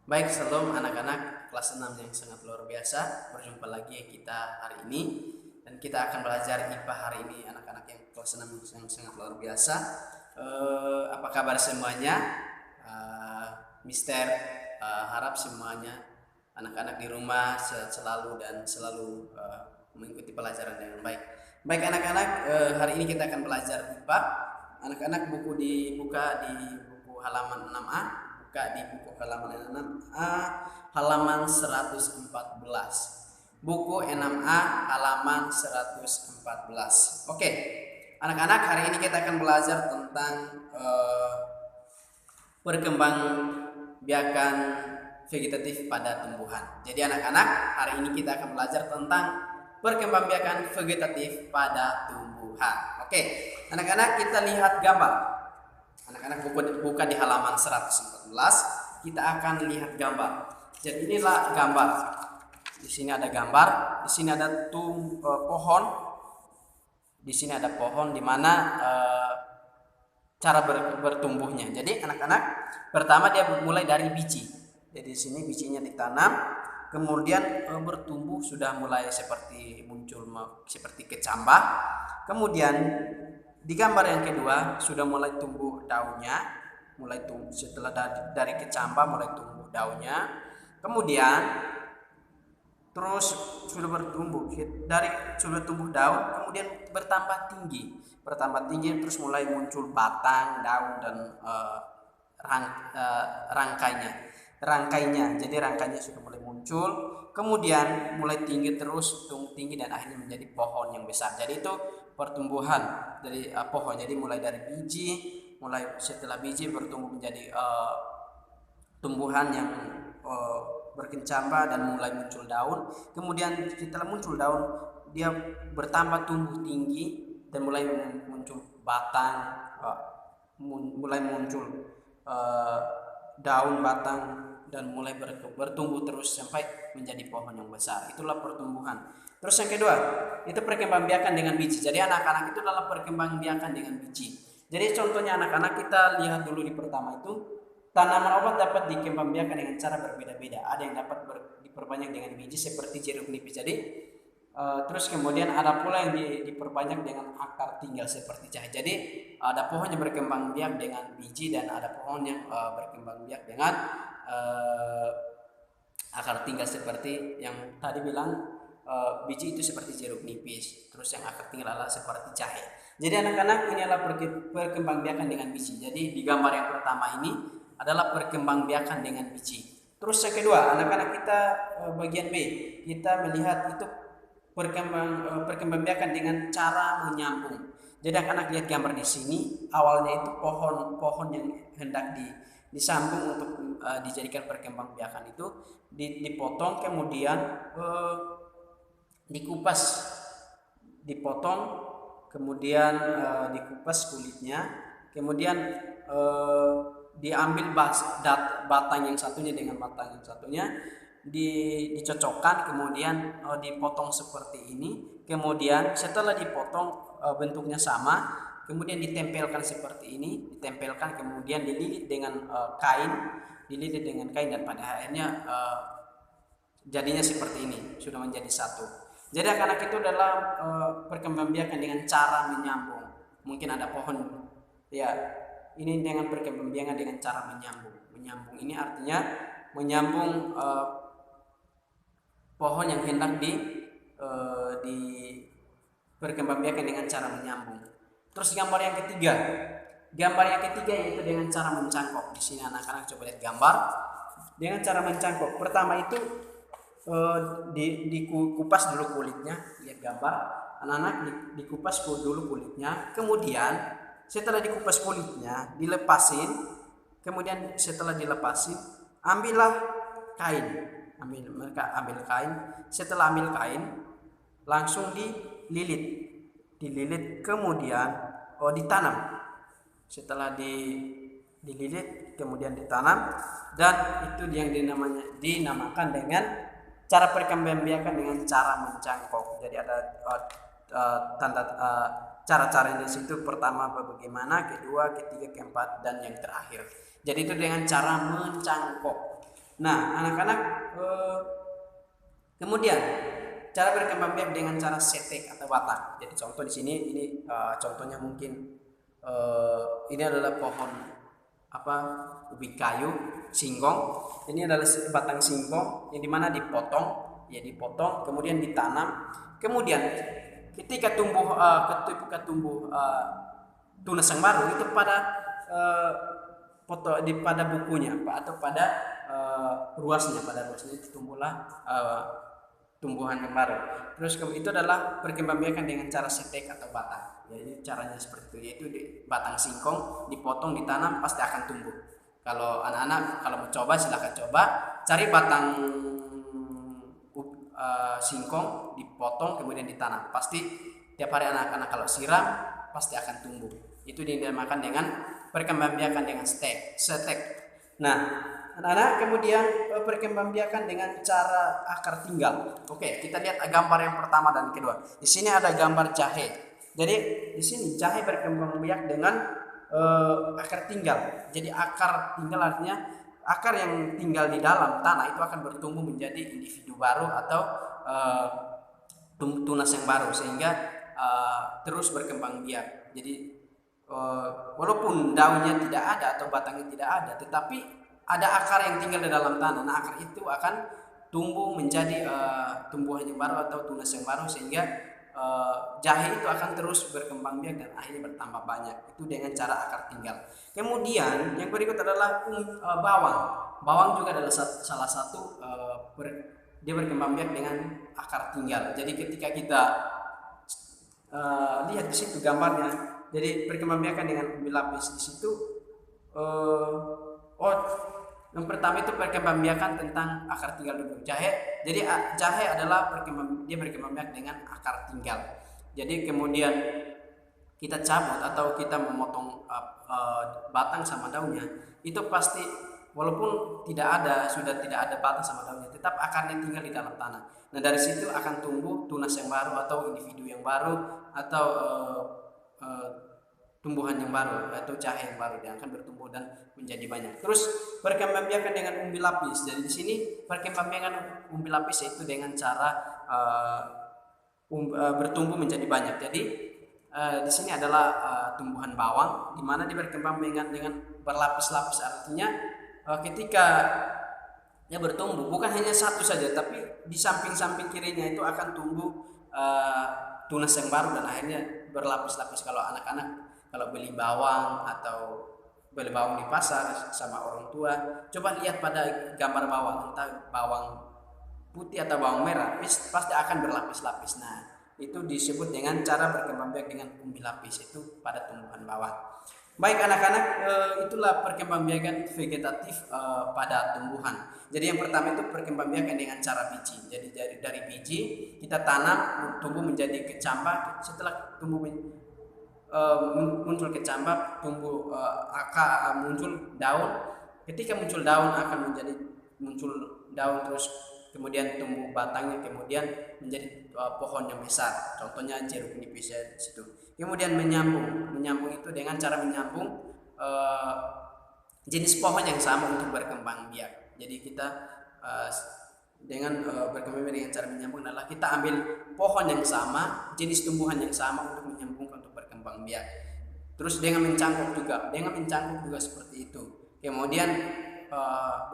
Baik, shalom anak-anak kelas 6 yang sangat luar biasa. Berjumpa lagi kita hari ini dan kita akan belajar IPA hari ini, anak-anak yang kelas 6 yang sangat luar biasa. Apa kabar semuanya? Mister harap semuanya anak-anak di rumah sehat selalu dan selalu mengikuti pelajaran dengan baik. Baik anak-anak, hari ini kita akan belajar IPA. Anak-anak dibuka di buku halaman 6A, buka di buku halaman 6A, halaman 114. Buku 6A halaman 114. Oke. Anak-anak, hari ini kita akan belajar tentang perkembangbiakan vegetatif pada tumbuhan. Jadi anak-anak, hari ini kita akan belajar tentang perkembangbiakan vegetatif pada tumbuhan. Oke, anak-anak, kita lihat gambar. Anak-anak buka di halaman 114, kita akan lihat gambar. Jadi inilah gambar. Di sini ada gambar, di sini ada pohon. Di sini ada pohon di mana cara bertumbuhnya. Jadi anak-anak, pertama dia mulai dari biji. Jadi di sini bijinya ditanam, kemudian bertumbuh sudah mulai seperti muncul seperti kecambah. Kemudian di gambar yang kedua sudah mulai tumbuh daunnya, mulai tumbuh setelah dari kecambah mulai tumbuh daunnya. Kemudian terus sudah tumbuh daun, kemudian bertambah tinggi, terus mulai muncul batang, daun dan rangkainya. Jadi rangkainya sudah mulai muncul, kemudian mulai tinggi terus, tumbuh tinggi dan akhirnya menjadi pohon yang besar. Jadi itu pertumbuhan dari pohon. Jadi mulai dari biji, setelah biji bertumbuh menjadi tumbuhan yang berkecambah dan mulai muncul daun. Kemudian setelah muncul daun, dia bertambah tumbuh tinggi dan mulai muncul batang, mulai muncul daun, batang, dan mulai bertumbuh terus sampai menjadi pohon yang besar. Itulah pertumbuhan. Terus yang kedua, itu perkembangbiakan dengan biji. Jadi anak-anak itu adalah perkembangbiakan dengan biji. Jadi contohnya anak-anak, kita lihat dulu di pertama itu, tanaman obat dapat dikembangbiakan dengan cara berbeda-beda. Ada yang dapat diperbanyak dengan biji seperti jeruk nipis. Jadi terus kemudian ada pula yang diperbanyak dengan akar tinggal seperti jahe. Jadi ada pohon yang berkembang biak dengan biji dan ada pohon yang berkembang biak dengan akar tinggal seperti yang tadi bilang. Biji itu seperti jeruk nipis, terus yang akar tinggal adalah seperti jahe. Jadi anak-anak, ini adalah perkembangbiakan dengan biji. Jadi di gambar yang pertama ini adalah perkembangbiakan dengan biji. Terus yang kedua, anak-anak kita bagian B, kita melihat itu perkembangbiakan dengan cara menyambung. Jadi anak-anak lihat gambar di sini, awalnya itu pohon yang hendak disambung untuk dijadikan perkembangbiakan itu dipotong, kemudian dipotong, kemudian dikupas kulitnya, kemudian diambil batang yang satunya dengan batang yang satunya, dicocokkan, kemudian dipotong seperti ini. Kemudian setelah dipotong bentuknya sama, kemudian ditempelkan seperti ini, kemudian dililit dengan kain, dan pada akhirnya jadinya seperti ini, sudah menjadi satu. Jadi anak-anak itu adalah perkembangbiakan dengan cara menyambung. Mungkin ada pohon, ya, ini dengan perkembangbiakan dengan cara menyambung. Menyambung ini artinya menyambung pohon yang hendak di perkembangbiakan dengan cara menyambung. Terus gambar yang ketiga yaitu dengan cara mencangkok. Di sini anak-anak coba lihat gambar dengan cara mencangkok. Pertama itu dikupas dulu kulitnya, lihat gambar. Anak-anak dikupas dulu kulitnya, kemudian setelah dikupas kulitnya dilepasin, kemudian setelah dilepasin ambillah kain, setelah ambil kain langsung dililit, kemudian ditanam. Setelah dililit kemudian ditanam, dan itu yang dinamakan dengan cara perkembangbiakan dengan cara mencangkok. Jadi ada cara-cara di situ. Pertama bagaimana, kedua, ketiga, keempat, dan yang terakhir. Jadi itu dengan cara mencangkok. Nah, anak-anak kemudian cara berkembang biak dengan cara setek atau batang. Jadi contoh di sini ini contohnya mungkin ini adalah pohon apa ubi kayu singkong. Ini adalah batang singkong yang dimana dipotong kemudian ditanam. Kemudian ketika tumbuh tunas yang baru itu pada pada bukunya atau pada ruasnya itu tumbuhlah tumbuhan yang baru. Terus itu adalah perkembangbiakan dengan cara setek atau batang. Jadi caranya seperti itu, yaitu batang singkong dipotong ditanam pasti akan tumbuh. Kalau anak-anak kalau mau coba silahkan coba cari batang singkong dipotong kemudian ditanam. Pasti tiap hari anak-anak kalau siram pasti akan tumbuh. Itu dinamakan dengan perkembangbiakan dengan setek. Nah, anak-anak kemudian perkembangbiakan dengan cara akar tinggal. Oke, kita lihat gambar yang pertama dan kedua. Di sini ada gambar jahe. Jadi di sini jahe berkembang biak dengan akar tinggal. Jadi akar tinggal artinya akar yang tinggal di dalam tanah itu akan bertumbuh menjadi individu baru atau tunas yang baru sehingga terus berkembang biak. Jadi walaupun daunnya tidak ada atau batangnya tidak ada, tetapi ada akar yang tinggal di dalam tanah. Nah, akar itu akan tumbuh menjadi tumbuhan yang baru atau tunas yang baru sehingga jahe itu akan terus berkembang biak dan akhirnya bertambah banyak. Itu dengan cara akar tinggal. Kemudian yang berikut adalah bawang. Bawang juga adalah salah satu dia berkembang biak dengan akar tinggal. Jadi ketika kita lihat di situ gambarnya, jadi perkembangbiakan dengan umbi lapis di situ. Yang pertama itu perkembangbiakan tentang akar tinggal dulu jahe. Jadi jahe adalah dia berkembangbiak dengan akar tinggal. Jadi kemudian kita cabut atau kita memotong batang sama daunnya, itu pasti walaupun sudah tidak ada batang sama daunnya, tetap akarnya tinggal di dalam tanah. Nah, dari situ akan tumbuh tunas yang baru atau individu yang baru atau tumbuhan yang baru atau jahe yang baru yang akan bertumbuh dan menjadi banyak. Terus perkembangbiakan dengan umbi lapis. Jadi di sini perkembangbiakan umbi lapis yaitu dengan cara bertumbuh menjadi banyak. Jadi di sini adalah tumbuhan bawang di mana dia berkembang dengan berlapis-lapis, artinya ketika dia bertumbuh bukan hanya satu saja tapi di samping-samping kirinya itu akan tumbuh tunas yang baru dan akhirnya berlapis-lapis. Kalau anak-anak kalau beli bawang atau beli bawang di pasar sama orang tua, coba lihat pada gambar bawang, entah bawang putih atau bawang merah, pasti akan berlapis-lapis. Nah, itu disebut dengan cara berkembang biak dengan umbi lapis itu pada tumbuhan bawang. Baik anak-anak, itulah perkembangbiakan vegetatif pada tumbuhan. Jadi yang pertama itu perkembangbiakan dengan cara biji. Jadi dari biji kita tanam tumbuh menjadi kecambah. Setelah tumbuh muncul kecambah, tumbuh akar, muncul daun. Ketika muncul daun akan muncul daun terus kemudian tumbuh batangnya, kemudian menjadi pohon yang besar. Contohnya jeruk nipis ya di situ. Kemudian menyambung itu dengan cara menyambung jenis pohon yang sama untuk berkembang biak. Jadi kita dengan berkembang biak dengan cara menyambung adalah kita ambil pohon yang sama, jenis tumbuhan yang sama untuk menyambung untuk berkembang biak. Terus dengan mencangkuk juga seperti itu. Kemudian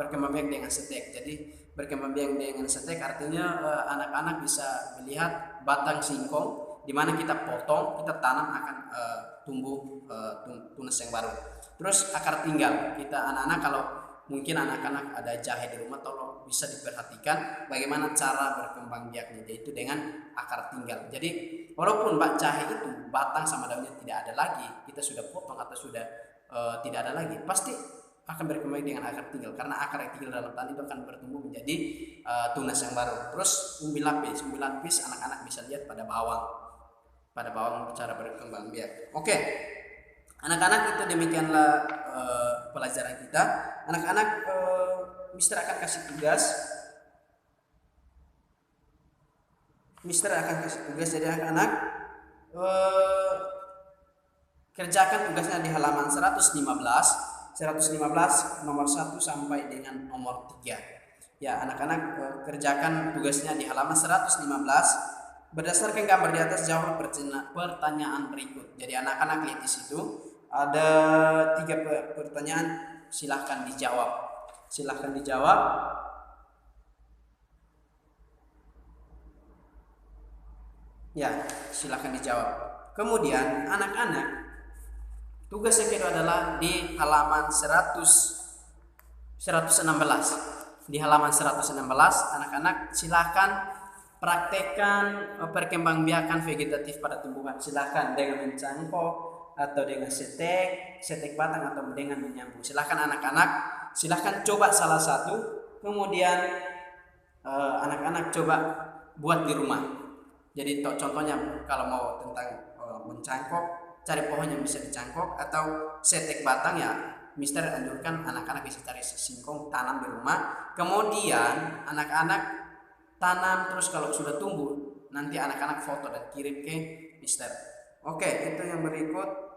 berkembang biak dengan setek. Jadi berkembang biak dengan setek artinya anak-anak bisa melihat batang singkong di mana kita potong, kita tanam akan tumbuh tunas yang baru. Terus akar tinggal, kita anak-anak kalau mungkin anak-anak ada jahe di rumah, tolong bisa diperhatikan bagaimana cara berkembang biaknya, yaitu dengan akar tinggal. Jadi walaupun jahe itu batang sama daunnya tidak ada lagi, kita sudah potong atau sudah tidak ada lagi, pasti akan berkembang dengan akar tinggal, karena akar yang tinggal dalam tanah itu akan bertumbuh menjadi tunas yang baru. Terus umbi lapis anak-anak bisa lihat pada bawang cara berkembang biak. Oke, anak-anak itu demikianlah pelajaran kita. Anak-anak, Mister akan kasih tugas. Jadi anak-anak kerjakan tugasnya di halaman 115. 115 nomor 1 sampai dengan nomor 3. Ya, anak-anak kerjakan tugasnya di halaman 115. Berdasarkan gambar di atas, jawab pertanyaan berikut. Jadi anak-anak lihat di situ ada 3 pertanyaan, silahkan dijawab. Silahkan dijawab. Ya, silahkan dijawab. Kemudian anak-anak, tugas yang kedua adalah di halaman 116. Di halaman 116, anak-anak silahkan praktekkan perkembangbiakan vegetatif pada tumbuhan. Silahkan dengan mencangkok atau dengan setek batang atau dengan menyambung. Silahkan anak-anak, silahkan coba salah satu. Kemudian anak-anak coba buat di rumah. Jadi contohnya kalau mau tentang mencangkok, cari pohon yang bisa dicangkok, atau setek batang ya Mister anjurkan anak-anak bisa cari singkong, tanam di rumah. Kemudian anak-anak tanam, terus kalau sudah tumbuh nanti anak-anak foto dan kirim ke Mister. Oke, itu yang berikut.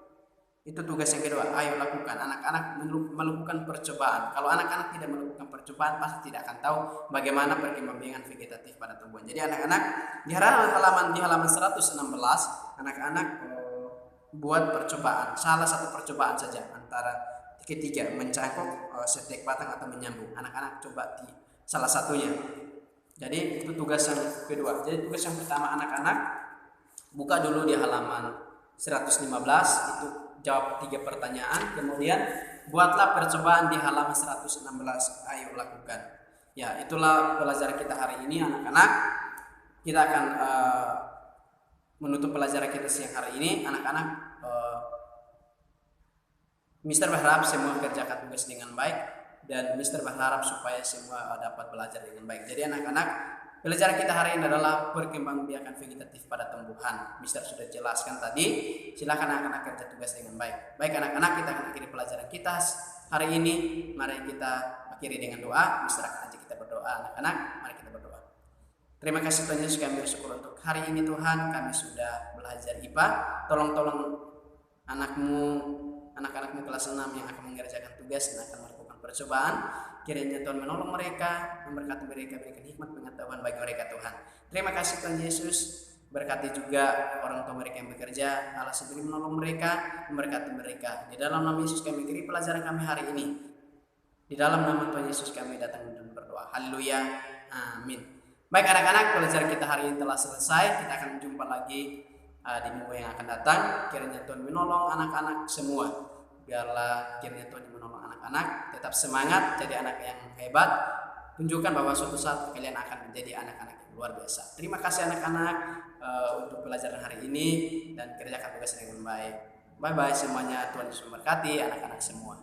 Itu tugas yang kedua. Ayo lakukan. Anak-anak melakukan percobaan. Kalau anak-anak tidak melakukan percobaan, pasti tidak akan tahu bagaimana perkembangbiakan vegetatif pada tumbuhan. Jadi anak-anak di halaman 116, anak-anak buat percobaan. Salah satu percobaan saja antara ketiga, mencangkok, setek batang atau menyambung. Anak-anak coba di salah satunya. Jadi itu tugas yang kedua. Jadi tugas yang pertama, anak-anak buka dulu di halaman 115, itu jawab 3 pertanyaan, kemudian buatlah percobaan di halaman 116. Ayo lakukan. Ya, itulah pelajaran kita hari ini anak-anak. Kita akan menutup pelajaran kita siang hari ini. Anak-anak, Mister berharap semua kerjakan tugas dengan baik, dan Mister berharap supaya semua dapat belajar dengan baik. Jadi anak-anak, pelajaran kita hari ini adalah perkembangbiakan vegetatif pada tumbuhan. Mister sudah jelaskan tadi. Silakan anak-anak kerja tugas dengan baik. Baik anak-anak, kita akan akhiri pelajaran kita hari ini. Mari kita akhiri dengan doa. Mister akan ajak kita berdoa. Anak-anak, mari kita berdoa. Terima kasih Tuhan Yesus, kami bersyukur untuk hari ini Tuhan. Kami sudah belajar IPA. Tolong anak-anakmu kelas 6 yang akan mengerjakan tugas dan akan melakukan percobaan. Kiranya Tuhan menolong mereka, memberkati mereka, berikan hikmat pengetahuan bagi mereka Tuhan. Terima kasih Tuhan Yesus. Berkati juga orang tua mereka yang bekerja. Allah sendiri menolong mereka, memberkati mereka. Di dalam nama Yesus kami akhiri pelajaran kami hari ini. Di dalam nama Tuhan Yesus kami datang dan berdoa. Haleluya. Amin. Baik anak-anak, pelajaran kita hari ini telah selesai. Kita akan jumpa lagi di minggu yang akan datang. Kiranya Tuhan menolong anak-anak semua. Biarlah kiranya Tuhan menolong anak-anak tetap semangat jadi anak yang hebat. Tunjukkan bahwa suatu saat kalian akan menjadi anak-anak yang luar biasa. Terima kasih anak-anak untuk pelajaran hari ini, dan kerjakan tugas dengan baik. Bye bye semuanya. Tuhan Yesus memberkati anak-anak semua.